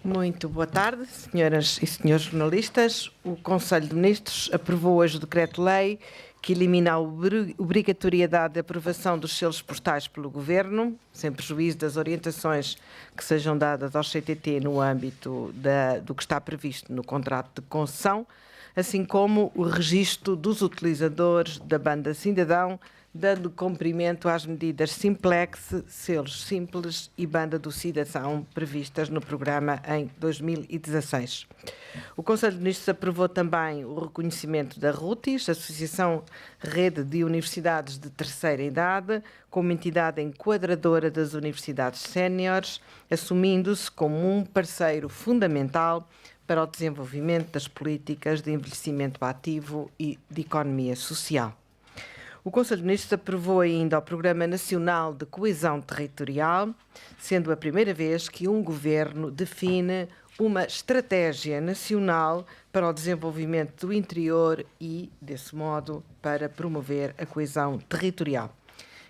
Muito boa tarde, senhoras e senhores jornalistas. O Conselho de Ministros aprovou hoje o Decreto-Lei que elimina a obrigatoriedade de aprovação dos selos postais pelo Governo, sem prejuízo das orientações que sejam dadas ao CTT no âmbito do que está previsto no contrato de concessão, assim como o registro dos utilizadores da banda cidadão, dando cumprimento às medidas Simplex, selos simples e banda do cidadão previstas no programa em 2016. O Conselho de Ministros aprovou também o reconhecimento da RUTIS, Associação Rede de Universidades de Terceira Idade, como entidade enquadradora das universidades séniores, assumindo-se como um parceiro fundamental para o desenvolvimento das políticas de envelhecimento ativo e de economia social. O Conselho de Ministros aprovou ainda o Programa Nacional de Coesão Territorial, sendo a primeira vez que um governo define uma estratégia nacional para o desenvolvimento do interior e, desse modo, para promover a coesão territorial.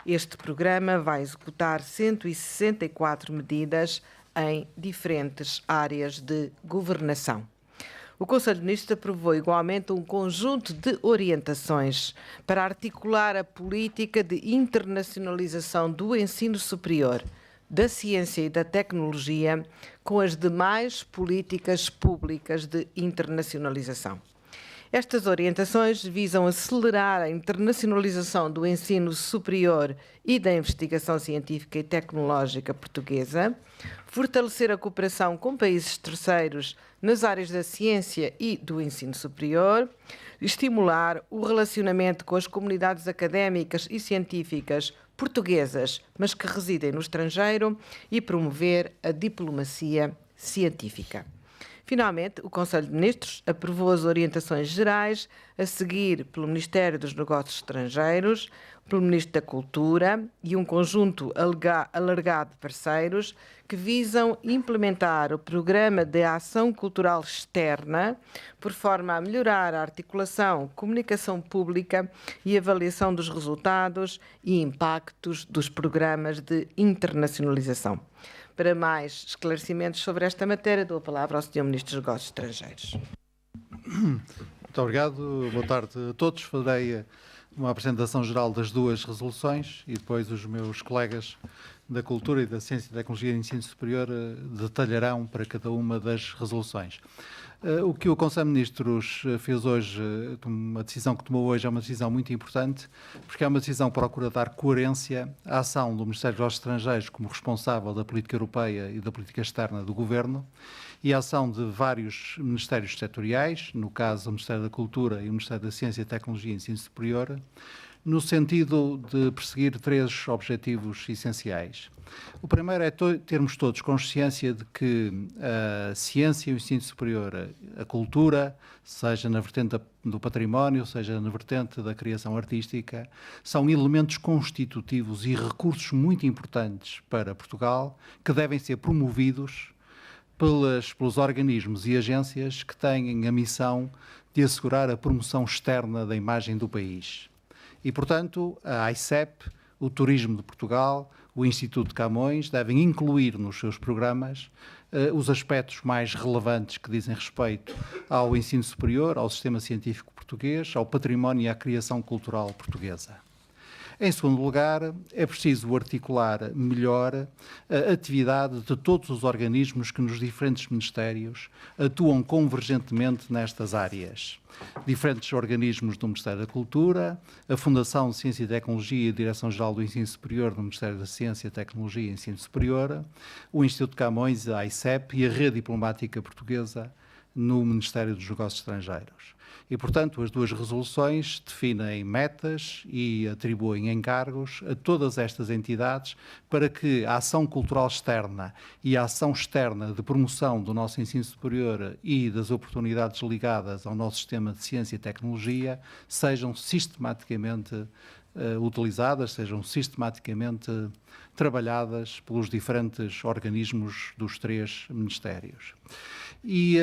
Este programa vai executar 164 medidas em diferentes áreas de governação. O Conselho de Ministros aprovou igualmente um conjunto de orientações para articular a política de internacionalização do ensino superior, da ciência e da tecnologia com as demais políticas públicas de internacionalização. Estas orientações visam acelerar a internacionalização do ensino superior e da investigação científica e tecnológica portuguesa, fortalecer a cooperação com países terceiros nas áreas da ciência e do ensino superior, estimular o relacionamento com as comunidades académicas e científicas portuguesas, mas que residem no estrangeiro, e promover a diplomacia científica. Finalmente, o Conselho de Ministros aprovou as orientações gerais a seguir pelo Ministério dos Negócios Estrangeiros, pelo Ministro da Cultura e um conjunto alargado de parceiros que visam implementar o Programa de Ação Cultural Externa por forma a melhorar a articulação, comunicação pública e avaliação dos resultados e impactos dos programas de internacionalização. Para mais esclarecimentos sobre esta matéria, dou a palavra ao Sr. Ministro dos Negócios Estrangeiros. Muito obrigado. Boa tarde a todos. Farei uma apresentação geral das duas resoluções e depois os meus colegas da Cultura e da Ciência e Tecnologia e Ensino Superior detalharão para cada uma das resoluções. O que o Conselho de Ministros fez hoje, a decisão que tomou hoje é uma decisão muito importante, porque é uma decisão que procura dar coerência à ação do Ministério dos Negócios Estrangeiros como responsável da política europeia e da política externa do Governo e a ação de vários ministérios setoriais, no caso o Ministério da Cultura e o Ministério da Ciência, Tecnologia e Ensino Superior, no sentido de perseguir três objetivos essenciais. O primeiro é termos todos consciência de que a ciência e o ensino superior, a cultura, seja na vertente do património, seja na vertente da criação artística, são elementos constitutivos e recursos muito importantes para Portugal que devem ser promovidos pelos organismos e agências que têm a missão de assegurar a promoção externa da imagem do país. E, portanto, a AICEP, o Turismo de Portugal, o Instituto de Camões devem incluir nos seus programas os aspectos mais relevantes que dizem respeito ao ensino superior, ao sistema científico português, ao património e à criação cultural portuguesa. Em segundo lugar, é preciso articular melhor a atividade de todos os organismos que nos diferentes ministérios atuam convergentemente nestas áreas. Diferentes organismos do Ministério da Cultura, a Fundação de Ciência e Tecnologia e a Direção-Geral do Ensino Superior do Ministério da Ciência, Tecnologia e Ensino Superior, o Instituto de Camões, a AICEP e a Rede Diplomática Portuguesa no Ministério dos Negócios Estrangeiros. E, portanto, as duas resoluções definem metas e atribuem encargos a todas estas entidades para que a ação cultural externa e a ação externa de promoção do nosso ensino superior e das oportunidades ligadas ao nosso sistema de ciência e tecnologia sejam sistematicamente utilizadas, sejam sistematicamente trabalhadas pelos diferentes organismos dos três ministérios. E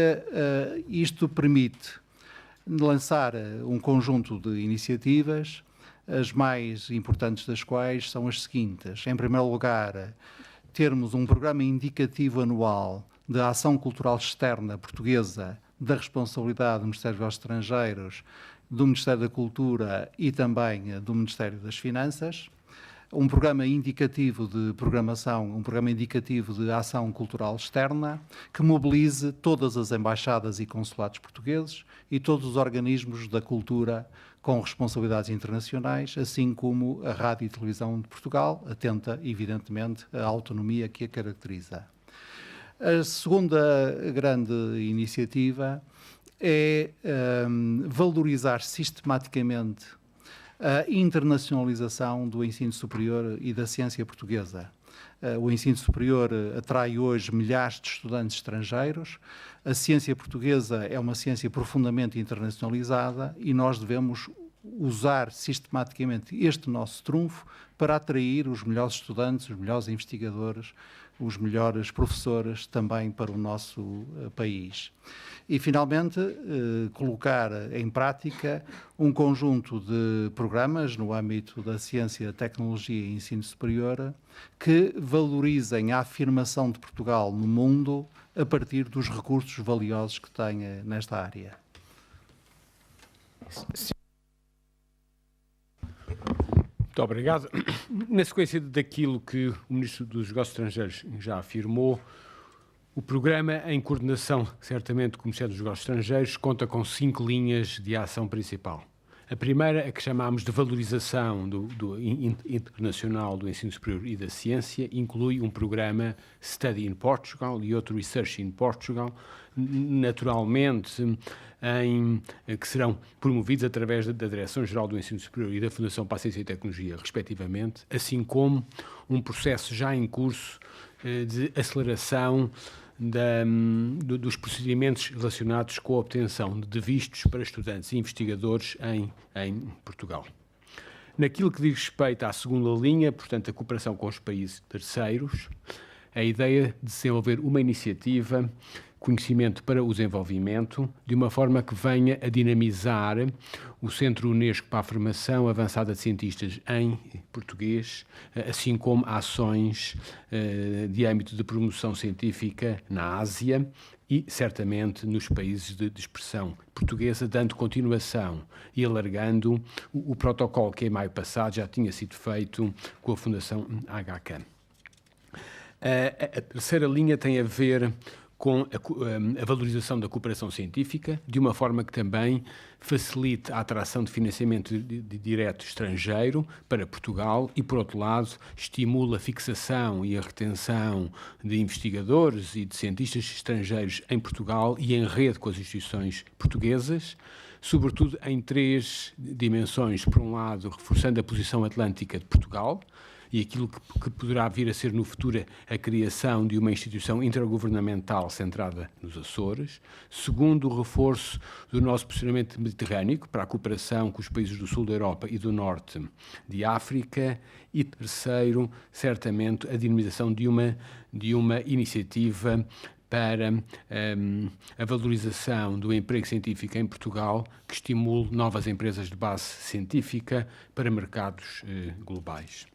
isto permite lançar um conjunto de iniciativas, as mais importantes das quais são as seguintes. Em primeiro lugar, termos um programa indicativo anual da ação cultural externa portuguesa, da responsabilidade do Ministério dos Estrangeiros, do Ministério da Cultura e também do Ministério das Finanças. Um programa indicativo de programação, um programa indicativo de ação cultural externa, que mobilize todas as embaixadas e consulados portugueses e todos os organismos da cultura com responsabilidades internacionais, assim como a Rádio e Televisão de Portugal, atenta, evidentemente, à autonomia que a caracteriza. A segunda grande iniciativa é valorizar sistematicamente a internacionalização do ensino superior e da ciência portuguesa. O ensino superior atrai hoje milhares de estudantes estrangeiros. A ciência portuguesa é uma ciência profundamente internacionalizada e nós devemos usar sistematicamente este nosso trunfo para atrair os melhores estudantes, os melhores investigadores, os melhores professores também para o nosso país. E, finalmente, colocar em prática um conjunto de programas no âmbito da ciência, tecnologia e ensino superior que valorizem a afirmação de Portugal no mundo a partir dos recursos valiosos que tem nesta área. Muito obrigado. Na sequência daquilo que o Ministro dos Negócios Estrangeiros já afirmou, o programa, em coordenação certamente com o Ministério dos Negócios Estrangeiros, conta com 5 linhas de ação principal. A primeira, a que chamamos de valorização internacional do ensino superior e da ciência, inclui um programa Study in Portugal e outro Research in Portugal, naturalmente que serão promovidos através da Direção-Geral do Ensino Superior e da Fundação para a Ciência e Tecnologia, respectivamente, assim como um processo já em curso de aceleração dos procedimentos relacionados com a obtenção de vistos para estudantes e investigadores em Portugal. Naquilo que diz respeito à segunda linha, portanto, a cooperação com os países terceiros, a ideia de desenvolver uma iniciativa Conhecimento para o Desenvolvimento, de uma forma que venha a dinamizar o Centro Unesco para a Formação Avançada de Cientistas em português, assim como ações de âmbito de promoção científica na Ásia e, certamente, nos países de expressão portuguesa, dando continuação e alargando o protocolo que em maio passado já tinha sido feito com a Fundação HK. A terceira linha tem a ver com a valorização da cooperação científica, de uma forma que também facilite a atração de financiamento direto estrangeiro para Portugal e, por outro lado, estimula a fixação e a retenção de investigadores e de cientistas estrangeiros em Portugal e em rede com as instituições portuguesas, sobretudo em 3 dimensões. Por um lado, reforçando a posição atlântica de Portugal, e aquilo que poderá vir a ser no futuro a criação de uma instituição intergovernamental centrada nos Açores. Segundo, o reforço do nosso posicionamento mediterrâneo para a cooperação com os países do sul da Europa e do norte de África. E terceiro, certamente, a dinamização de uma iniciativa para a valorização do emprego científico em Portugal, que estimule novas empresas de base científica para mercados globais.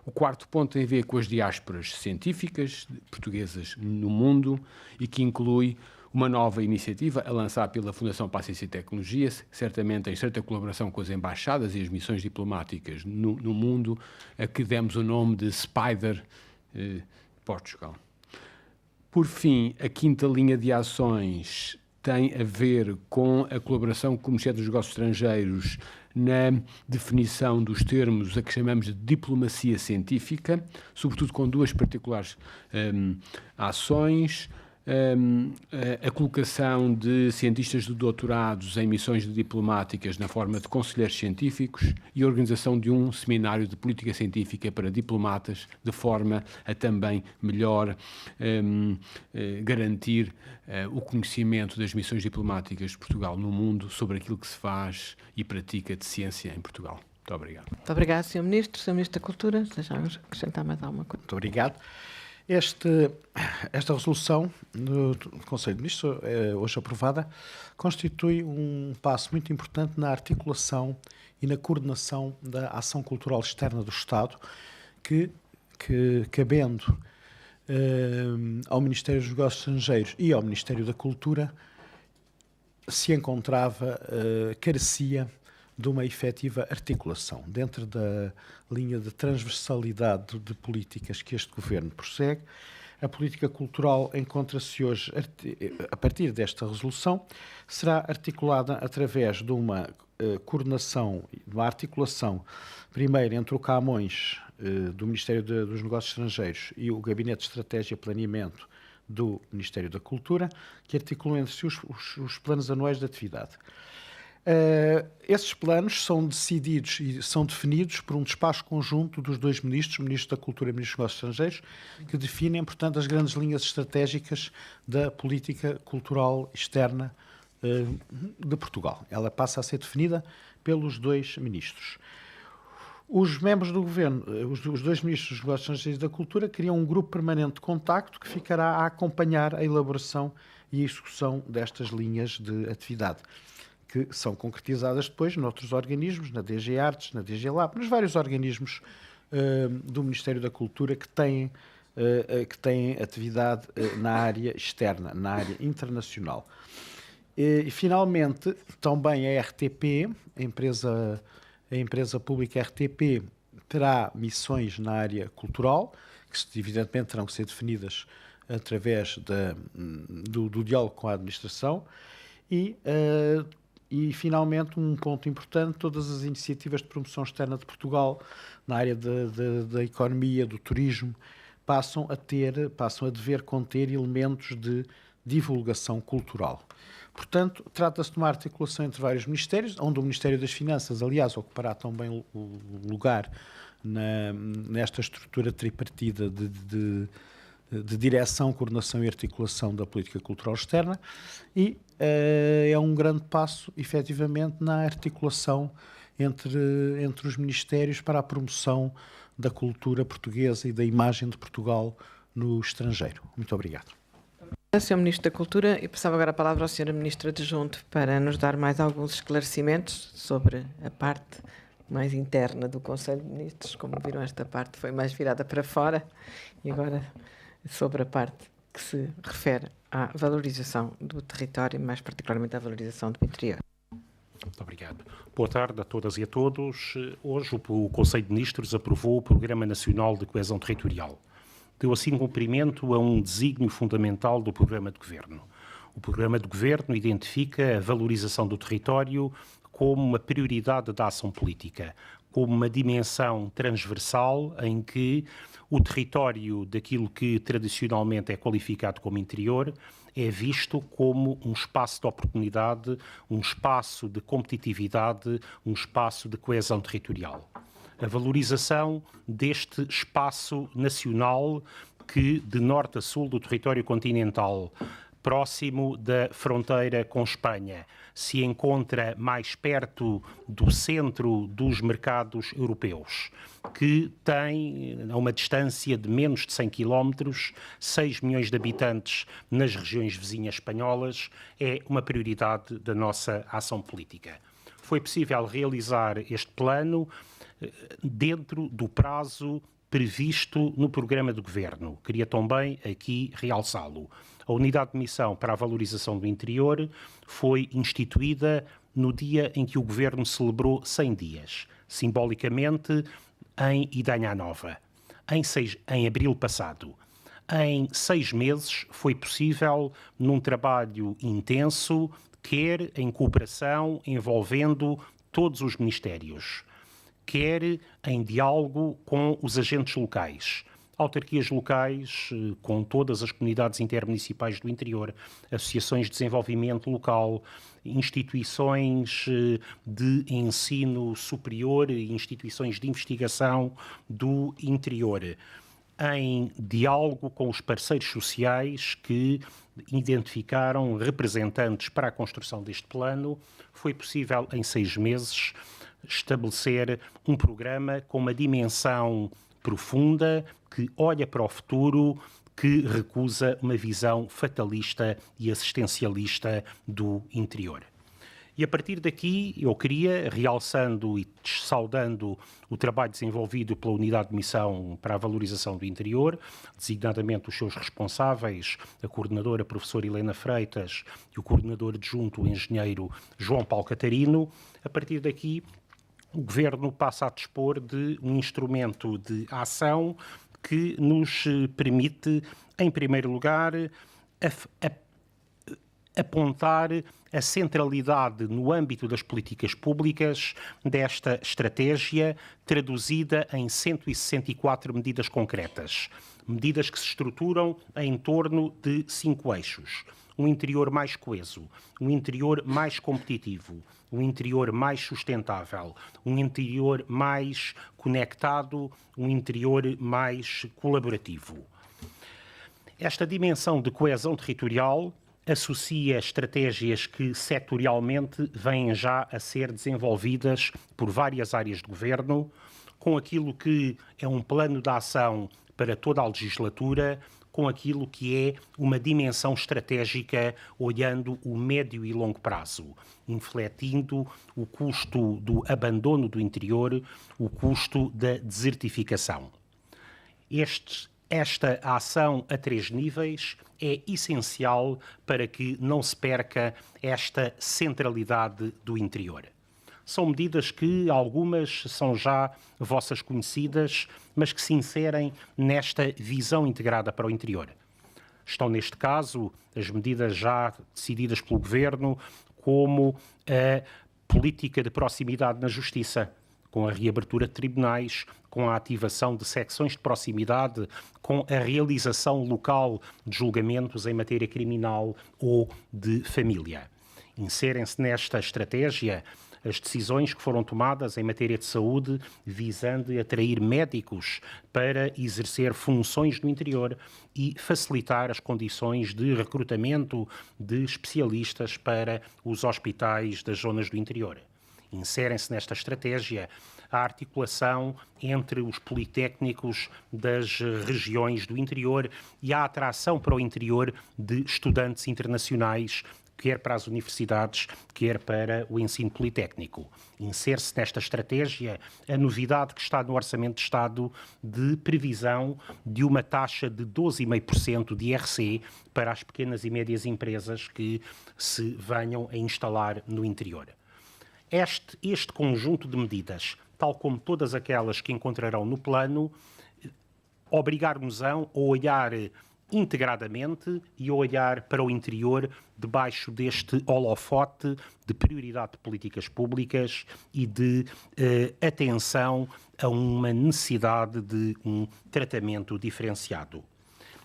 O quarto ponto tem a ver com as diásporas científicas portuguesas no mundo e que inclui uma nova iniciativa a lançar pela Fundação para a Ciência e Tecnologia, certamente em estreita colaboração com as embaixadas e as missões diplomáticas no mundo, a que demos o nome de Spider Portugal. Por fim, a quinta linha de ações tem a ver com a colaboração com o Ministério dos Negócios Estrangeiros na definição dos termos a que chamamos de diplomacia científica, sobretudo com 2 particulares ações. A colocação de cientistas de doutorados em missões diplomáticas na forma de conselheiros científicos e a organização de um seminário de política científica para diplomatas, de forma a também melhor garantir o conhecimento das missões diplomáticas de Portugal no mundo sobre aquilo que se faz e pratica de ciência em Portugal. Muito obrigado. Muito obrigado, Sr. Ministro. Sr. Ministro da Cultura, desejamos acrescentar mais alguma coisa? Muito obrigado. Esta resolução do Conselho de Ministros, hoje aprovada, constitui um passo muito importante na articulação e na coordenação da ação cultural externa do Estado, que cabendo ao Ministério dos Negócios Estrangeiros e ao Ministério da Cultura se encontrava, carecia de uma efetiva articulação. Dentro da linha de transversalidade de políticas que este Governo prossegue, a política cultural encontra-se hoje, a partir desta resolução, será articulada através de uma coordenação, de uma articulação, primeiro entre o Camões, do Ministério dos Negócios Estrangeiros, e o Gabinete de Estratégia e Planeamento do Ministério da Cultura, que articulam entre si os planos anuais de atividade. Esses planos são decididos e são definidos por um despacho conjunto dos dois ministros, o Ministro da Cultura e o Ministro dos Negócios Estrangeiros, que definem, portanto, as grandes linhas estratégicas da política cultural externa de Portugal. Ela passa a ser definida pelos dois ministros. Os membros do Governo, os dois ministros dos Negócios Estrangeiros e da Cultura, criam um grupo permanente de contacto que ficará a acompanhar a elaboração e a execução destas linhas de atividade, que são concretizadas depois noutros organismos, na DG Artes, na DG Lab, nos vários organismos do Ministério da Cultura que têm atividade na área externa, na área internacional. E finalmente, também a RTP, a empresa pública RTP, terá missões na área cultural, que evidentemente terão que ser definidas através do diálogo com a administração, e, finalmente, um ponto importante, todas as iniciativas de promoção externa de Portugal, na área da economia, do turismo, passam a dever conter elementos de divulgação cultural. Portanto, trata-se de uma articulação entre vários ministérios, onde o Ministério das Finanças, aliás, ocupará também o lugar nesta estrutura tripartida de direção, coordenação e articulação da política cultural externa, e é um grande passo, efetivamente, na articulação entre os ministérios para a promoção da cultura portuguesa e da imagem de Portugal no estrangeiro. Muito obrigado. Sr. Ministro da Cultura, e passava agora a palavra ao Sr. Ministro Adjunto para nos dar mais alguns esclarecimentos sobre a parte mais interna do Conselho de Ministros. Como viram, esta parte foi mais virada para fora, e agora sobre a parte que se refere à valorização do território, mais particularmente à valorização do interior. Muito obrigado. Boa tarde a todas e a todos. Hoje o Conselho de Ministros aprovou o Programa Nacional de Coesão Territorial. Deu assim cumprimento a um desígnio fundamental do Programa de Governo. O Programa de Governo identifica a valorização do território como uma prioridade da ação política, como uma dimensão transversal em que o território daquilo que tradicionalmente é qualificado como interior é visto como um espaço de oportunidade, um espaço de competitividade, um espaço de coesão territorial. A valorização deste espaço nacional que, de norte a sul do território continental, próximo da fronteira com Espanha, se encontra mais perto do centro dos mercados europeus, que tem, a uma distância de menos de 100 km, 6 milhões de habitantes nas regiões vizinhas espanholas, é uma prioridade da nossa ação política. Foi possível realizar este plano dentro do prazo previsto no programa de governo. Queria também aqui realçá-lo. A Unidade de Missão para a Valorização do Interior foi instituída no dia em que o governo celebrou 100 dias, simbolicamente em Idanha Nova, em abril passado. Em 6 meses foi possível, num trabalho intenso, quer em cooperação envolvendo todos os ministérios, quer em diálogo com os agentes locais, autarquias locais, com todas as comunidades intermunicipais do interior, associações de desenvolvimento local, instituições de ensino superior e instituições de investigação do interior, em diálogo com os parceiros sociais que identificaram representantes para a construção deste plano, foi possível, em 6 meses, estabelecer um programa com uma dimensão profunda, que olha para o futuro, que recusa uma visão fatalista e assistencialista do interior. E a partir daqui eu queria, realçando e saudando o trabalho desenvolvido pela Unidade de Missão para a Valorização do Interior, designadamente os seus responsáveis, a coordenadora a professora Helena Freitas e o coordenador adjunto, o engenheiro João Paulo Catarino, a partir daqui o Governo passa a dispor de um instrumento de ação que nos permite, em primeiro lugar, apontar a centralidade no âmbito das políticas públicas desta estratégia, traduzida em 164 medidas concretas. Medidas que se estruturam em torno de 5 eixos. Um interior mais coeso, um interior mais competitivo, um interior mais sustentável, um interior mais conectado, um interior mais colaborativo. Esta dimensão de coesão territorial associa estratégias que setorialmente vêm já a ser desenvolvidas por várias áreas de governo, com aquilo que é um plano de ação para toda a legislatura, com aquilo que é uma dimensão estratégica olhando o médio e longo prazo, infletindo o custo do abandono do interior, o custo da desertificação. Esta ação a 3 níveis é essencial para que não se perca esta centralidade do interior. São medidas que algumas são já vossas conhecidas, mas que se inserem nesta visão integrada para o interior. Estão, neste caso, as medidas já decididas pelo Governo, como a política de proximidade na Justiça, com a reabertura de tribunais, com a ativação de secções de proximidade, com a realização local de julgamentos em matéria criminal ou de família. Inserem-se nesta estratégia as decisões que foram tomadas em matéria de saúde, visando atrair médicos para exercer funções no interior e facilitar as condições de recrutamento de especialistas para os hospitais das zonas do interior. Inserem-se nesta estratégia a articulação entre os politécnicos das regiões do interior e a atração para o interior de estudantes internacionais, quer para as universidades, quer para o ensino politécnico. Insere-se nesta estratégia a novidade que está no Orçamento de Estado de previsão de uma taxa de 12,5% de IRC para as pequenas e médias empresas que se venham a instalar no interior. Este conjunto de medidas, tal como todas aquelas que encontrarão no plano, obrigar-nos-ão a olhar integradamente e a olhar para o interior debaixo deste holofote de prioridade de políticas públicas e de atenção a uma necessidade de um tratamento diferenciado.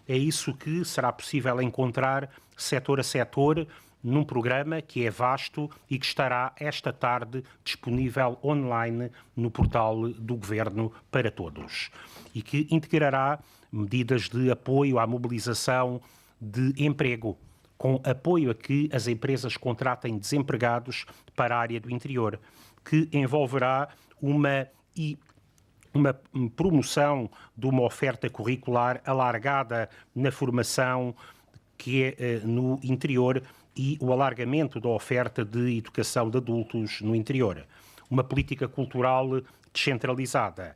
É isso que será possível encontrar setor a setor num programa que é vasto e que estará esta tarde disponível online no portal do Governo para todos e que integrará medidas de apoio à mobilização de emprego, com apoio a que as empresas contratem desempregados para a área do interior, que envolverá uma promoção de uma oferta curricular alargada na formação que é no interior e o alargamento da oferta de educação de adultos no interior. Uma política cultural descentralizada.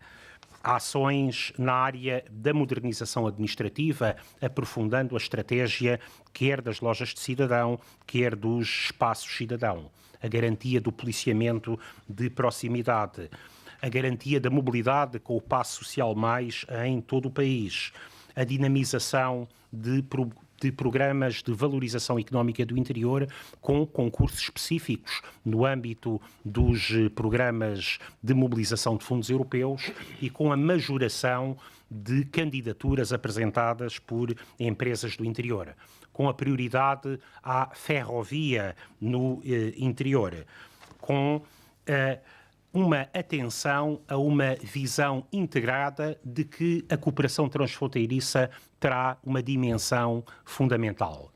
Ações na área da modernização administrativa, aprofundando a estratégia quer das lojas de cidadão, quer dos espaços cidadão. A garantia do policiamento de proximidade. A garantia da mobilidade com o Passo Social Mais em todo o país. A dinamização de programas de valorização económica do interior com concursos específicos no âmbito dos programas de mobilização de fundos europeus e com a majoração de candidaturas apresentadas por empresas do interior, com a prioridade à ferrovia no interior, com uma atenção a uma visão integrada de que a cooperação transfronteiriça terá uma dimensão fundamental.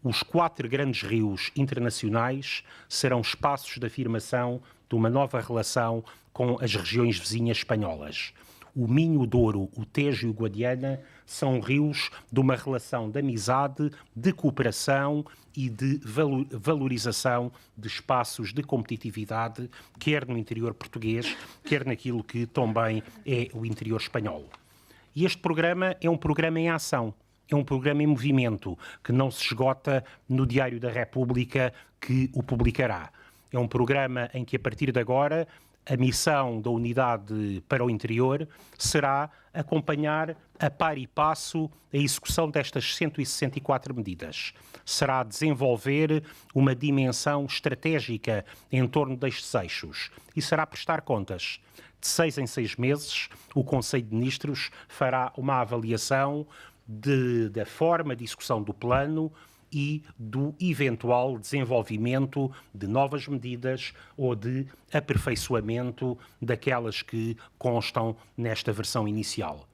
Os 4 grandes rios internacionais serão espaços de afirmação de uma nova relação com as regiões vizinhas espanholas. O Minho, o Douro, o Tejo e o Guadiana são rios de uma relação de amizade, de cooperação e de valorização de espaços de competitividade, quer no interior português, quer naquilo que também é o interior espanhol. E este programa é um programa em ação, é um programa em movimento, que não se esgota no Diário da República, que o publicará. É um programa em que, a partir de agora, a missão da Unidade para o Interior será acompanhar a par e passo a execução destas 164 medidas. Será desenvolver uma dimensão estratégica em torno destes eixos e será prestar contas. De 6 em 6 meses, o Conselho de Ministros fará uma avaliação da forma de execução do plano e do eventual desenvolvimento de novas medidas ou de aperfeiçoamento daquelas que constam nesta versão inicial.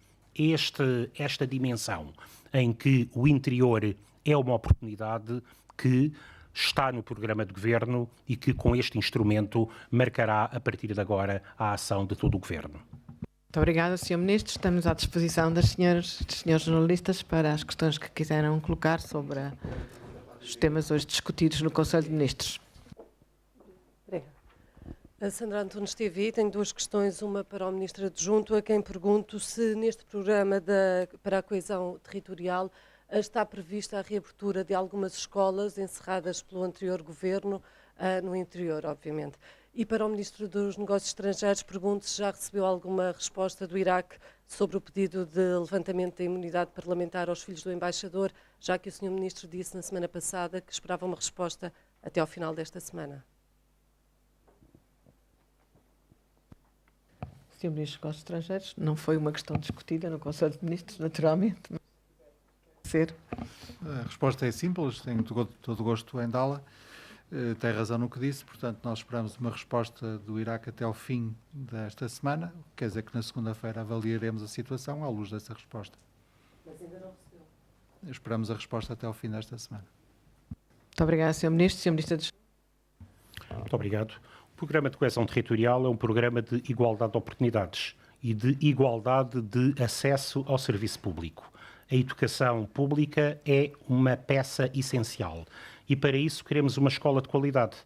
Esta dimensão em que o interior é uma oportunidade que está no programa de governo e que, com este instrumento, marcará, a partir de agora, a ação de todo o governo. Muito obrigada, Sr. Ministro. Estamos à disposição dos senhores jornalistas para as questões que quiseram colocar sobre os temas hoje discutidos no Conselho de Ministros. Obrigada. A Sandra Antunes TV tem 2 questões, uma para o Ministro Adjunto, a quem pergunto se neste programa para a coesão territorial está prevista a reabertura de algumas escolas encerradas pelo anterior governo, no interior, obviamente. E para o Ministro dos Negócios Estrangeiros, pergunto se já recebeu alguma resposta do Iraque sobre o pedido de levantamento da imunidade parlamentar aos filhos do embaixador, já que o Sr. Ministro disse na semana passada que esperava uma resposta até ao final desta semana. Sr. Ministro dos Negócios Estrangeiros, não foi uma questão discutida no Conselho de Ministros, naturalmente. Ser. A resposta é simples, tenho todo o gosto em dá-la. Tem razão no que disse, portanto, nós esperamos uma resposta do Iraque até ao fim desta semana, quer dizer que na segunda-feira avaliaremos a situação à luz dessa resposta. Mas ainda não recebeu. Esperamos a resposta até ao fim desta semana. Muito obrigada, Sr. Ministro. Sr. Ministro Muito obrigado. O Programa de Coesão Territorial é um programa de igualdade de oportunidades e de igualdade de acesso ao serviço público. A educação pública é uma peça essencial e, para isso, queremos uma escola de qualidade.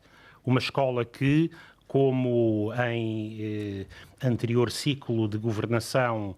Uma escola que, como em anterior ciclo de governação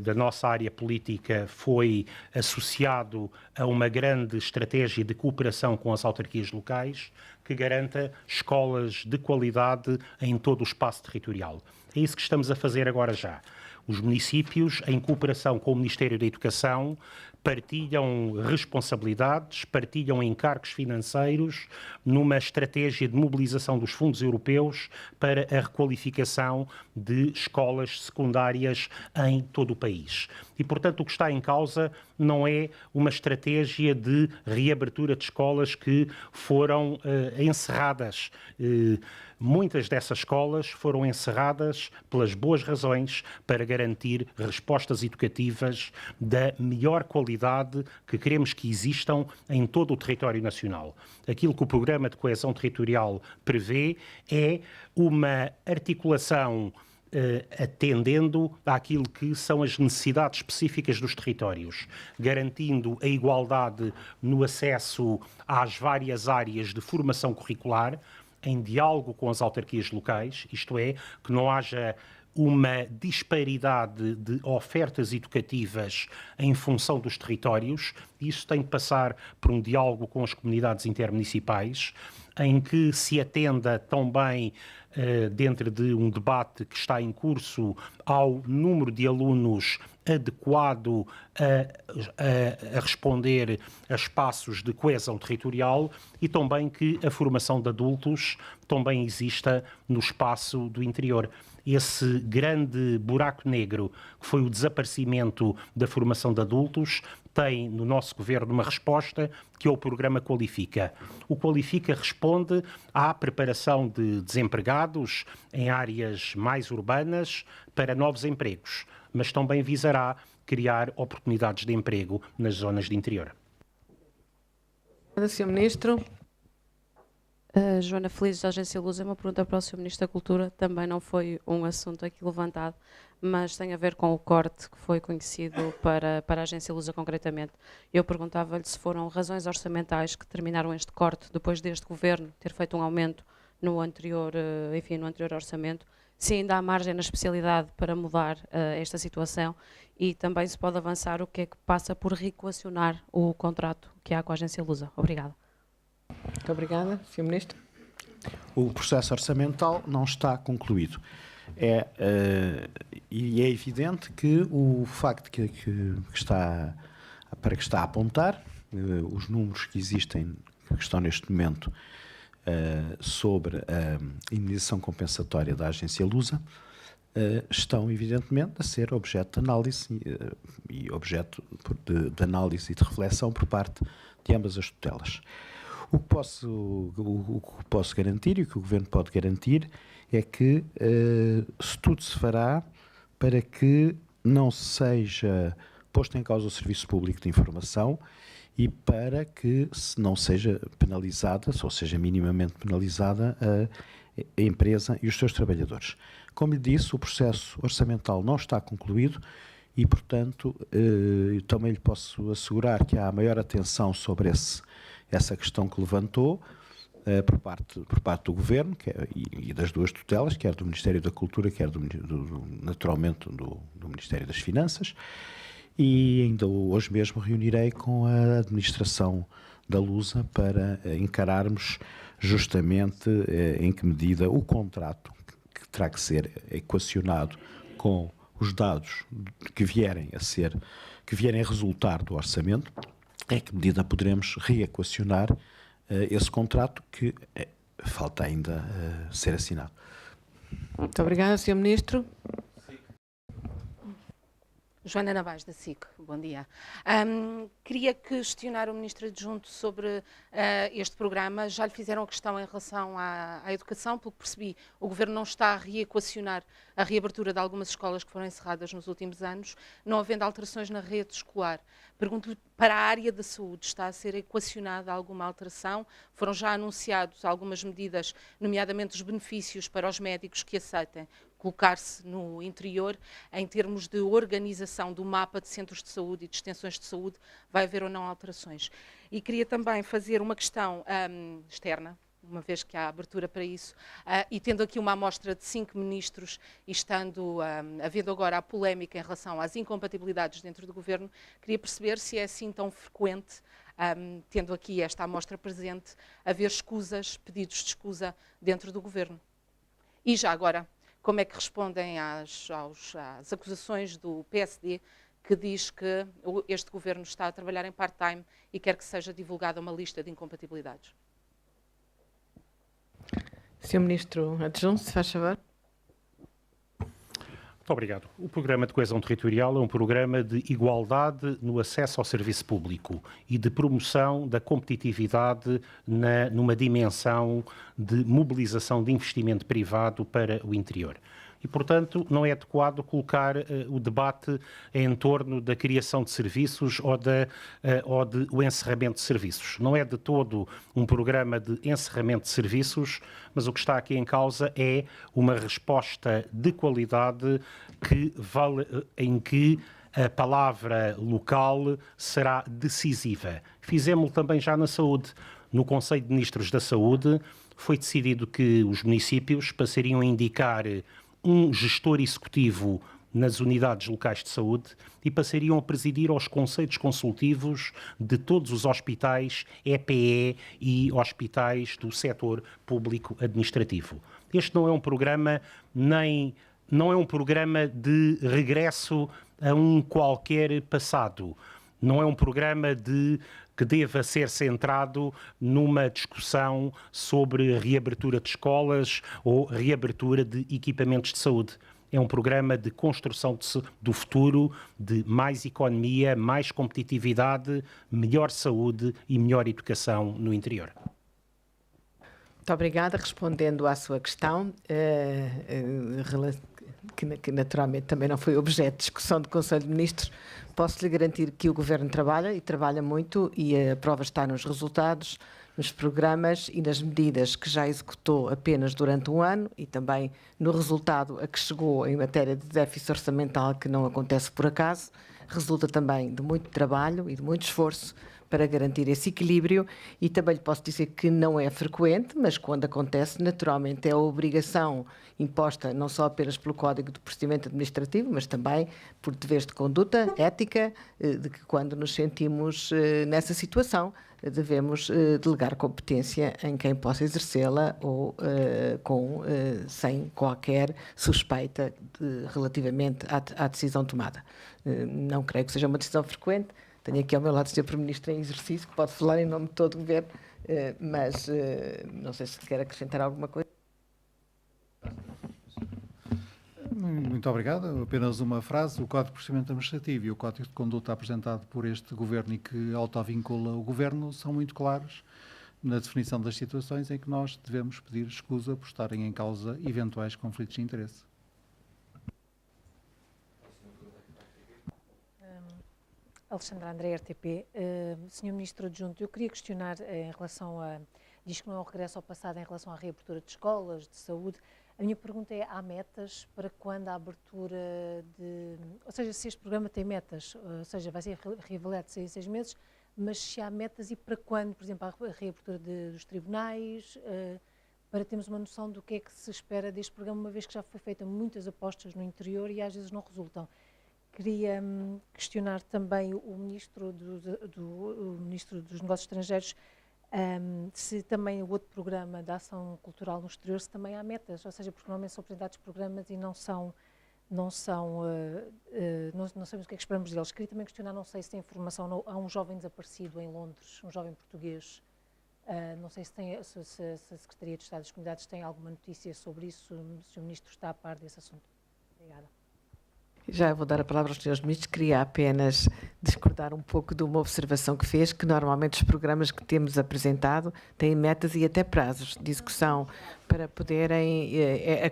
da nossa área política foi associado a uma grande estratégia de cooperação com as autarquias locais, que garanta escolas de qualidade em todo o espaço territorial. É isso que estamos a fazer agora já. Os municípios, em cooperação com o Ministério da Educação, partilham responsabilidades, partilham encargos financeiros numa estratégia de mobilização dos fundos europeus para a requalificação de escolas secundárias em todo o país. E, portanto, o que está em causa não é uma estratégia de reabertura de escolas que foram encerradas. Muitas dessas escolas foram encerradas pelas boas razões para garantir respostas educativas da melhor qualidade que queremos que existam em todo o território nacional. Aquilo que o Programa de Coesão Territorial prevê é uma articulação atendendo àquilo que são as necessidades específicas dos territórios, garantindo a igualdade no acesso às várias áreas de formação curricular, em diálogo com as autarquias locais, isto é, que não haja uma disparidade de ofertas educativas em função dos territórios. Isso tem de passar por um diálogo com as comunidades intermunicipais, em que se atenda também, dentro de um debate que está em curso, ao número de alunos adequado a responder a espaços de coesão territorial e também que a formação de adultos também exista no espaço do interior. Esse grande buraco negro que foi o desaparecimento da formação de adultos tem no nosso governo uma resposta que é o programa Qualifica. O Qualifica responde à preparação de desempregados em áreas mais urbanas para novos empregos, mas também visará criar oportunidades de emprego nas zonas de interior. Obrigada, Sr. Ministro. Joana Feliz, da Agência Lusa. Uma pergunta para o Sr. Ministro da Cultura. Também não foi um assunto aqui levantado, mas tem a ver com o corte que foi conhecido para a Agência Lusa concretamente. Eu perguntava-lhe se foram razões orçamentais que determinaram este corte, depois deste Governo ter feito um aumento no anterior, no anterior orçamento, se ainda há margem na especialidade para mudar esta situação e também se pode avançar o que é que passa por reequacionar o contrato que há com a Agência Lusa. Obrigada. Muito obrigada. Sr. Ministro. O processo orçamental não está concluído. E é evidente que o facto que está a apontar, os números que existem, que estão neste momento sobre a indenização compensatória da Agência Lusa, estão evidentemente a ser objeto de análise e objeto de análise e de reflexão por parte de ambas as tutelas. O que posso garantir e o que o Governo pode garantir é que tudo se fará para que não seja posto em causa o serviço público de informação e para que não seja penalizada, ou seja minimamente penalizada, a empresa e os seus trabalhadores. Como lhe disse, o processo orçamental não está concluído e, portanto, eu também lhe posso assegurar que há a maior atenção sobre essa questão que levantou por parte do Governo e das duas tutelas, quer do Ministério da Cultura, quer naturalmente do Ministério das Finanças, e ainda hoje mesmo reunirei com a administração da Lusa para encararmos justamente em que medida o contrato que terá que ser equacionado com os dados que vierem a resultar do orçamento, em que medida poderemos reequacionar esse contrato que falta ainda ser assinado. Muito obrigada, Sr. Ministro. Joana Navais, da SIC. Bom dia. Queria questionar o Ministro Adjunto sobre este programa. Já lhe fizeram a questão em relação à educação, pelo que percebi, o Governo não está a reequacionar a reabertura de algumas escolas que foram encerradas nos últimos anos, não havendo alterações na rede escolar. Pergunto-lhe, para a área da saúde, está a ser equacionada alguma alteração? Foram já anunciados algumas medidas, nomeadamente os benefícios para os médicos que aceitem colocar-se no interior, em termos de organização do mapa de centros de saúde e de extensões de saúde, vai haver ou não alterações. E queria também fazer uma questão externa, uma vez que há abertura para isso, e tendo aqui uma amostra de 5 ministros e havendo agora a polémica em relação às incompatibilidades dentro do Governo, queria perceber se é assim tão frequente, tendo aqui esta amostra presente, haver escusas, pedidos de escusa dentro do Governo. E já agora, como é que respondem às acusações do PSD, que diz que este Governo está a trabalhar em part-time e quer que seja divulgada uma lista de incompatibilidades? Sr. Ministro Adjunto, se faz favor. Muito obrigado. O Programa de Coesão Territorial é um programa de igualdade no acesso ao serviço público e de promoção da competitividade numa dimensão de mobilização de investimento privado para o interior. E, portanto, não é adequado colocar o debate em torno da criação de serviços ou o encerramento de serviços. Não é de todo um programa de encerramento de serviços, mas o que está aqui em causa é uma resposta de qualidade em que a palavra local será decisiva. Fizemos-lo também já na saúde. No Conselho de Ministros da Saúde foi decidido que os municípios passariam a indicar um gestor executivo nas unidades locais de saúde e passariam a presidir aos conselhos consultivos de todos os hospitais EPE e hospitais do setor público administrativo. Este não é um programa de regresso a um qualquer passado. Não é um programa que deva ser centrado numa discussão sobre reabertura de escolas ou reabertura de equipamentos de saúde. É um programa de construção do futuro, de mais economia, mais competitividade, melhor saúde e melhor educação no interior. Muito obrigada. Respondendo à sua questão que naturalmente também não foi objeto de discussão do Conselho de Ministros, posso lhe garantir que o Governo trabalha e trabalha muito, e a prova está nos resultados, nos programas e nas medidas que já executou apenas durante um ano, e também no resultado a que chegou em matéria de déficit orçamental, que não acontece por acaso, resulta também de muito trabalho e de muito esforço para garantir esse equilíbrio. E também lhe posso dizer que não é frequente, mas quando acontece, naturalmente é a obrigação imposta não só apenas pelo Código de Procedimento Administrativo, mas também por deveres de conduta, ética, de que quando nos sentimos nessa situação, devemos delegar competência em quem possa exercê-la ou sem qualquer suspeita relativamente à decisão tomada. Não creio que seja uma decisão frequente. Tenho aqui ao meu lado o Sr. Primeiro-Ministro em exercício, que pode falar em nome de todo o Governo, mas não sei se quer acrescentar alguma coisa. Muito obrigado. Apenas uma frase. O Código de Procedimento Administrativo e o Código de Conduta apresentado por este Governo e que autovincula o Governo são muito claros na definição das situações em que nós devemos pedir escusa por estarem em causa eventuais conflitos de interesse. Alexandra André, RTP. Senhor Ministro Adjunto, eu queria questionar em relação a... Diz que não é um regresso ao passado em relação à reabertura de escolas, de saúde. A minha pergunta é, há metas para quando a abertura de... Ou seja, se este programa tem metas, ou seja, vai ser reavaliado de 6 em 6 meses, mas se há metas e para quando, por exemplo, a reabertura dos tribunais, para termos uma noção do que é que se espera deste programa, uma vez que já foi feita muitas apostas no interior e às vezes não resultam. Queria questionar também o Ministro dos Negócios Estrangeiros se também o outro programa da ação cultural no exterior, se também há metas, ou seja, porque normalmente são apresentados programas e não sabemos o que é que esperamos deles. Queria também questionar, não sei se tem informação, há um jovem desaparecido em Londres, um jovem português, não sei se a Secretaria de Estado das Comunidades tem alguma notícia sobre isso, se o Ministro está a par desse assunto. Obrigada. Já vou dar a palavra aos senhores ministros. Queria apenas discordar um pouco de uma observação que fez, que normalmente os programas que temos apresentado têm metas e até prazos de execução para poderem...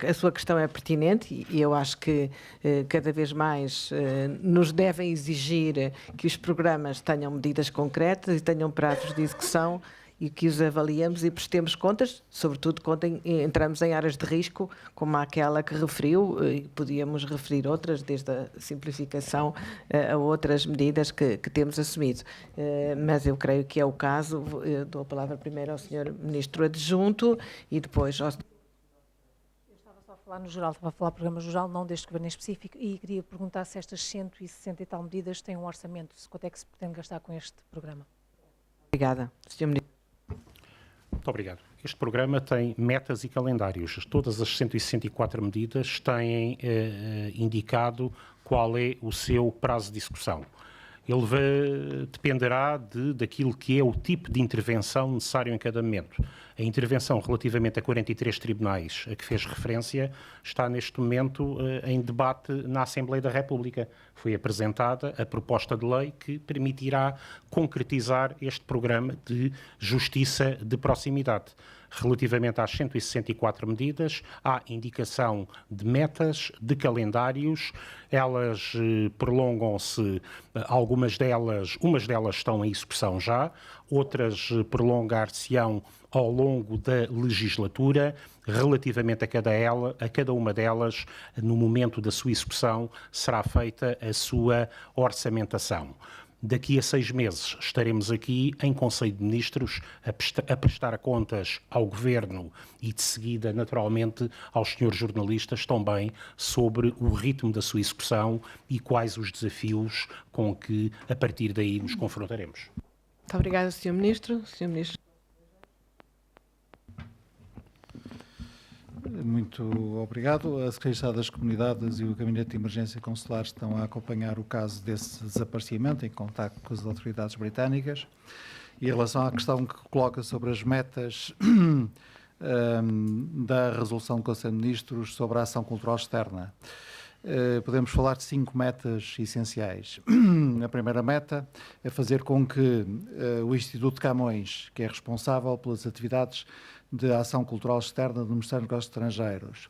A sua questão é pertinente e eu acho que cada vez mais nos devem exigir que os programas tenham medidas concretas e tenham prazos de execução e que os avaliemos e prestemos contas, sobretudo quando entramos em áreas de risco, como aquela que referiu, e podíamos referir outras, desde a simplificação a outras medidas que temos assumido. Mas eu creio que é o caso. Eu dou a palavra primeiro ao Sr. Ministro Adjunto e depois ao... Eu estava só a falar no geral, estava a falar do programa geral, não deste governo em específico, e queria perguntar se estas 160 e tal medidas têm um orçamento, quanto é que se pretende gastar com este programa. Obrigada. Sr. Ministro. Muito obrigado. Este programa tem metas e calendários. Todas as 164 medidas têm indicado qual é o seu prazo de execução. Ele dependerá daquilo que é o tipo de intervenção necessário em cada momento. A intervenção relativamente a 43 tribunais a que fez referência está neste momento em debate na Assembleia da República. Foi apresentada a proposta de lei que permitirá concretizar este programa de justiça de proximidade. Relativamente às 164 medidas, há indicação de metas, de calendários, elas prolongam-se, umas delas estão em execução já, outras prolongar-se-ão ao longo da legislatura. Relativamente a cada uma delas, no momento da sua execução, será feita a sua orçamentação. Daqui a 6 meses estaremos aqui em Conselho de Ministros a prestar contas ao Governo e de seguida, naturalmente, aos senhores jornalistas também sobre o ritmo da sua execução e quais os desafios com que a partir daí nos confrontaremos. Muito obrigada, Sr. Ministro. Sr. Ministro. Muito obrigado. A Secretaria de Estado das Comunidades e o Gabinete de Emergência Consular estão a acompanhar o caso desse desaparecimento, em contacto com as autoridades britânicas. E em relação à questão que coloca sobre as metas da resolução do Conselho de Ministros sobre a ação cultural externa, podemos falar de 5 metas essenciais. A primeira meta é fazer com que o Instituto de Camões, que é responsável pelas atividades de ação cultural externa do Ministério dos Negócios Estrangeiros,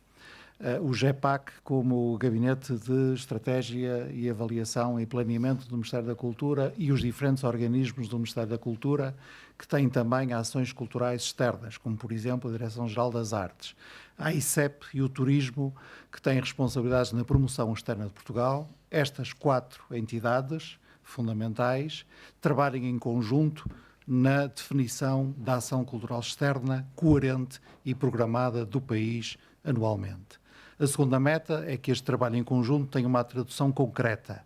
o GEPAC como o Gabinete de Estratégia e Avaliação e Planeamento do Ministério da Cultura e os diferentes organismos do Ministério da Cultura que têm também ações culturais externas, como por exemplo a Direção-Geral das Artes, a ICEP e o Turismo, que têm responsabilidades na promoção externa de Portugal. Estas 4 entidades fundamentais trabalham em conjunto na definição da ação cultural externa coerente e programada do país anualmente. A segunda meta é que este trabalho em conjunto tenha uma tradução concreta,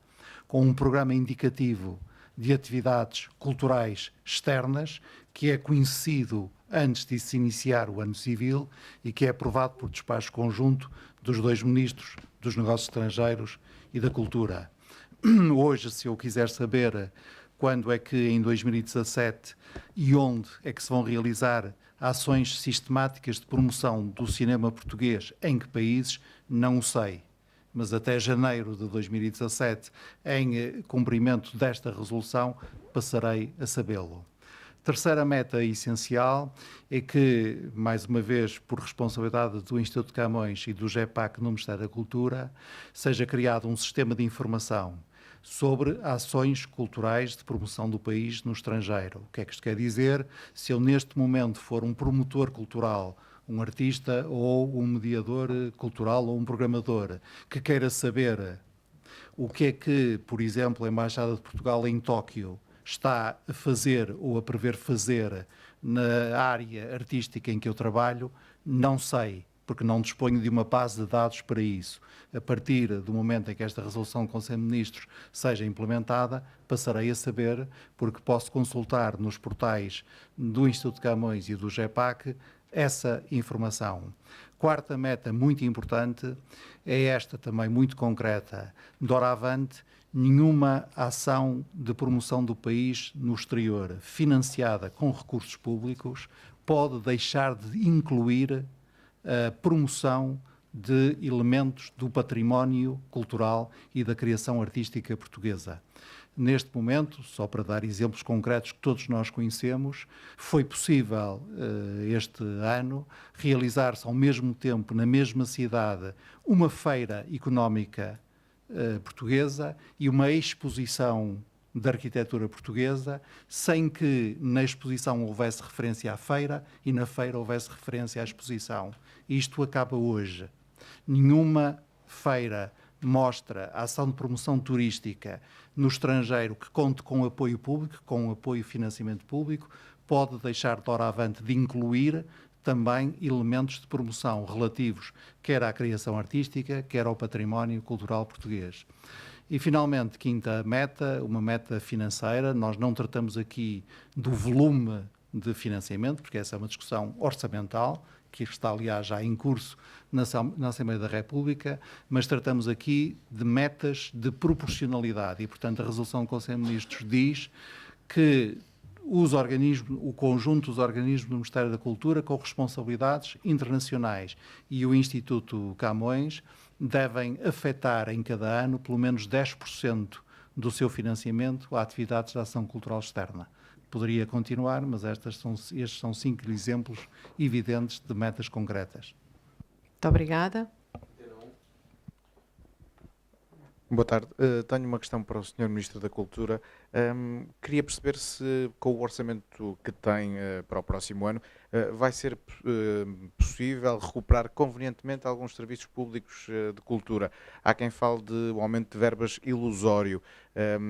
com um programa indicativo de atividades culturais externas, que é conhecido antes de se iniciar o ano civil e que é aprovado por despacho conjunto dos 2 ministros dos Negócios Estrangeiros e da Cultura. Hoje, se eu quiser saber quando é que em 2017 e onde é que se vão realizar ações sistemáticas de promoção do cinema português, em que países, não o sei. Mas até janeiro de 2017, em cumprimento desta resolução, passarei a sabê-lo. Terceira meta essencial é que, mais uma vez, por responsabilidade do Instituto de Camões e do GEPAC no Ministério da Cultura, seja criado um sistema de informação sobre ações culturais de promoção do país no estrangeiro. O que é que isto quer dizer? Se eu neste momento for um promotor cultural, um artista ou um mediador cultural ou um programador que queira saber o que é que, por exemplo, a Embaixada de Portugal em Tóquio está a fazer ou a prever fazer na área artística em que eu trabalho, não sei, porque não disponho de uma base de dados para isso. A partir do momento em que esta resolução do Conselho de Ministros seja implementada, passarei a saber, porque posso consultar nos portais do Instituto de Camões e do GEPAC essa informação. Quarta meta muito importante é esta também muito concreta. Doravante, nenhuma ação de promoção do país no exterior financiada com recursos públicos pode deixar de incluir a promoção de elementos do património cultural e da criação artística portuguesa. Neste momento, só para dar exemplos concretos que todos nós conhecemos, foi possível este ano realizar-se ao mesmo tempo, na mesma cidade, uma feira económica portuguesa e uma exposição da arquitetura portuguesa, sem que na exposição houvesse referência à feira e na feira houvesse referência à exposição. Isto acaba hoje. Nenhuma feira mostra a ação de promoção turística no estrangeiro que conte com apoio público, com apoio e financiamento público, pode deixar doravante de incluir também elementos de promoção relativos quer à criação artística, quer ao património cultural português. E, finalmente, quinta meta, uma meta financeira. Nós não tratamos aqui do volume de financiamento, porque essa é uma discussão orçamental, que está, aliás, já em curso na Assembleia da República, mas tratamos aqui de metas de proporcionalidade e, portanto, a resolução do Conselho de Ministros diz que o conjunto dos organismos do Ministério da Cultura com responsabilidades internacionais e o Instituto Camões devem afetar em cada ano pelo menos 10% do seu financiamento a atividades de ação cultural externa. Poderia continuar, mas estes são 5 exemplos evidentes de metas concretas. Muito obrigada. Boa tarde. Tenho uma questão para o Sr. Ministro da Cultura. Queria perceber se, com o orçamento que tem para o próximo ano, vai ser possível recuperar convenientemente alguns serviços públicos de cultura. Há quem fale de um aumento de verbas ilusório.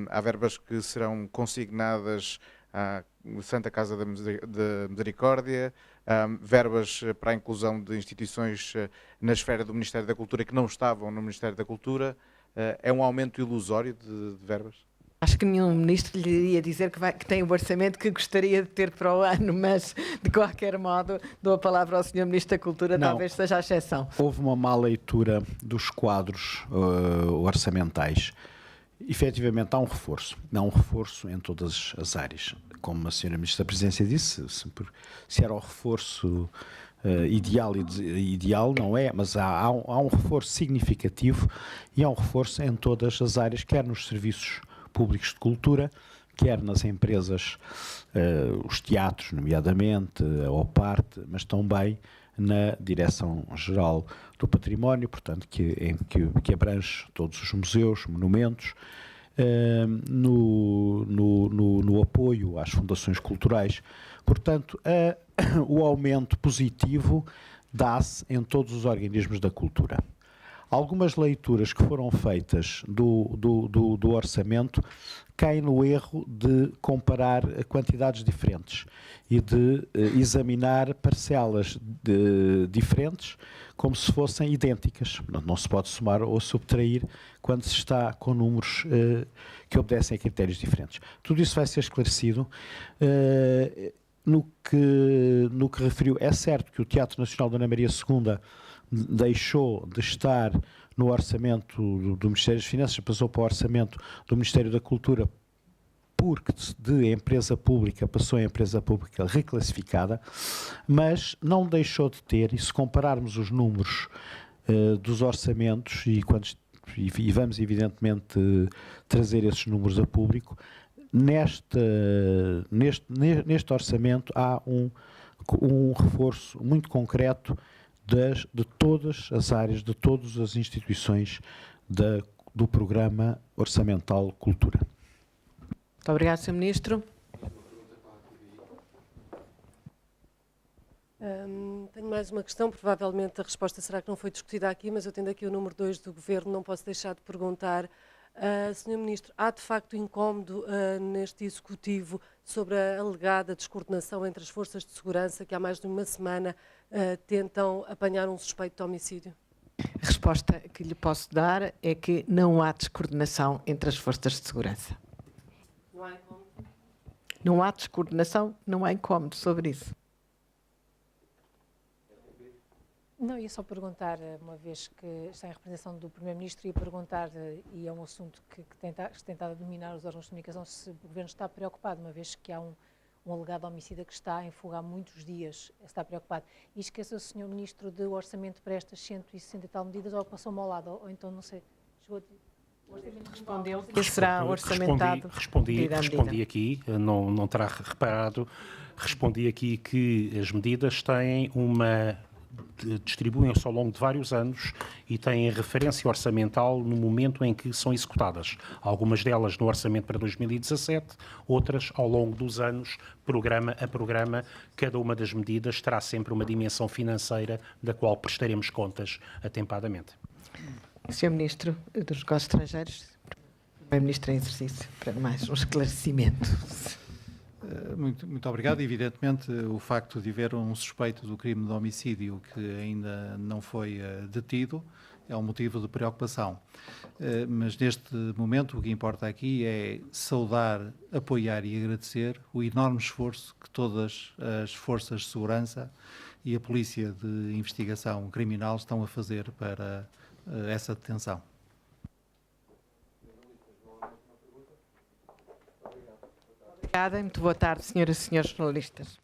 Há verbas que serão consignadas à Santa Casa da Misericórdia, verbas para a inclusão de instituições na esfera do Ministério da Cultura que não estavam no Ministério da Cultura. É um aumento ilusório de verbas? Acho que nenhum ministro lhe iria dizer que tem o orçamento que gostaria de ter para o ano, mas, de qualquer modo, dou a palavra ao Sr. Ministro da Cultura, não, talvez seja a exceção. Houve uma má leitura dos quadros orçamentais. Efetivamente, há um reforço em todas as áreas. Como a Sra. Ministra da Presidência disse, se era o reforço ideal não é, mas há um reforço significativo e há um reforço em todas as áreas, quer nos serviços públicos de cultura, quer nas empresas, os teatros, nomeadamente, a OPARTE, mas também na Direção-Geral do Património, portanto, que abrange todos os museus, monumentos, no apoio às fundações culturais. Portanto, o aumento positivo dá-se em todos os organismos da cultura. Algumas leituras que foram feitas do orçamento caem no erro de comparar quantidades diferentes e de examinar parcelas diferentes como se fossem idênticas. Não se pode somar ou subtrair quando se está com números que obedecem a critérios diferentes. Tudo isso vai ser esclarecido. No que referiu, é certo que o Teatro Nacional Dona Maria II deixou de estar no orçamento do Ministério das Finanças, passou para o orçamento do Ministério da Cultura, porque de empresa pública passou a empresa pública reclassificada, mas não deixou de ter, e se compararmos os números dos orçamentos, e vamos evidentemente trazer esses números a público, neste orçamento há um reforço muito concreto de todas as áreas, de todas as instituições do Programa Orçamental Cultura. Muito obrigado, Sr. Ministro. Tenho mais uma questão, provavelmente a resposta será que não foi discutida aqui, mas eu tendo aqui o número 2 do Governo, não posso deixar de perguntar. Sr. Ministro, há de facto incómodo neste Executivo sobre a alegada descoordenação entre as forças de segurança que há mais de uma semana tentam apanhar um suspeito de homicídio? A resposta que lhe posso dar é que não há descoordenação entre as forças de segurança. Não há incómodo? Não há descoordenação, não há incómodo sobre isso. Não, ia só perguntar, uma vez que está em representação do Primeiro-Ministro, ia perguntar, e é um assunto que tem tentado dominar os órgãos de comunicação, se o Governo está preocupado, uma vez que há um alegado homicida que está em fuga há muitos dias, está preocupado. E esqueceu o Sr. Ministro do orçamento para estas 160 e tal medidas, ou passou-me ao lado, ou então, não sei, chegou a... Respondeu que será orçamentado. Respondi aqui, não terá reparado, respondi aqui que as medidas têm distribuem-se ao longo de vários anos e têm referência orçamental no momento em que são executadas. Algumas delas no orçamento para 2017, outras ao longo dos anos, programa a programa. Cada uma das medidas terá sempre uma dimensão financeira da qual prestaremos contas atempadamente. Sr. Ministro dos Negócios Estrangeiros, Primeiro-Ministro em exercício, para mais um esclarecimento. Muito obrigado. Evidentemente, o facto de haver um suspeito do crime de homicídio que ainda não foi detido é um motivo de preocupação. Mas neste momento o que importa aqui é saudar, apoiar e agradecer o enorme esforço que todas as forças de segurança e a Polícia de Investigação Criminal estão a fazer para essa detenção. Obrigada e muito boa tarde, senhoras e senhores jornalistas.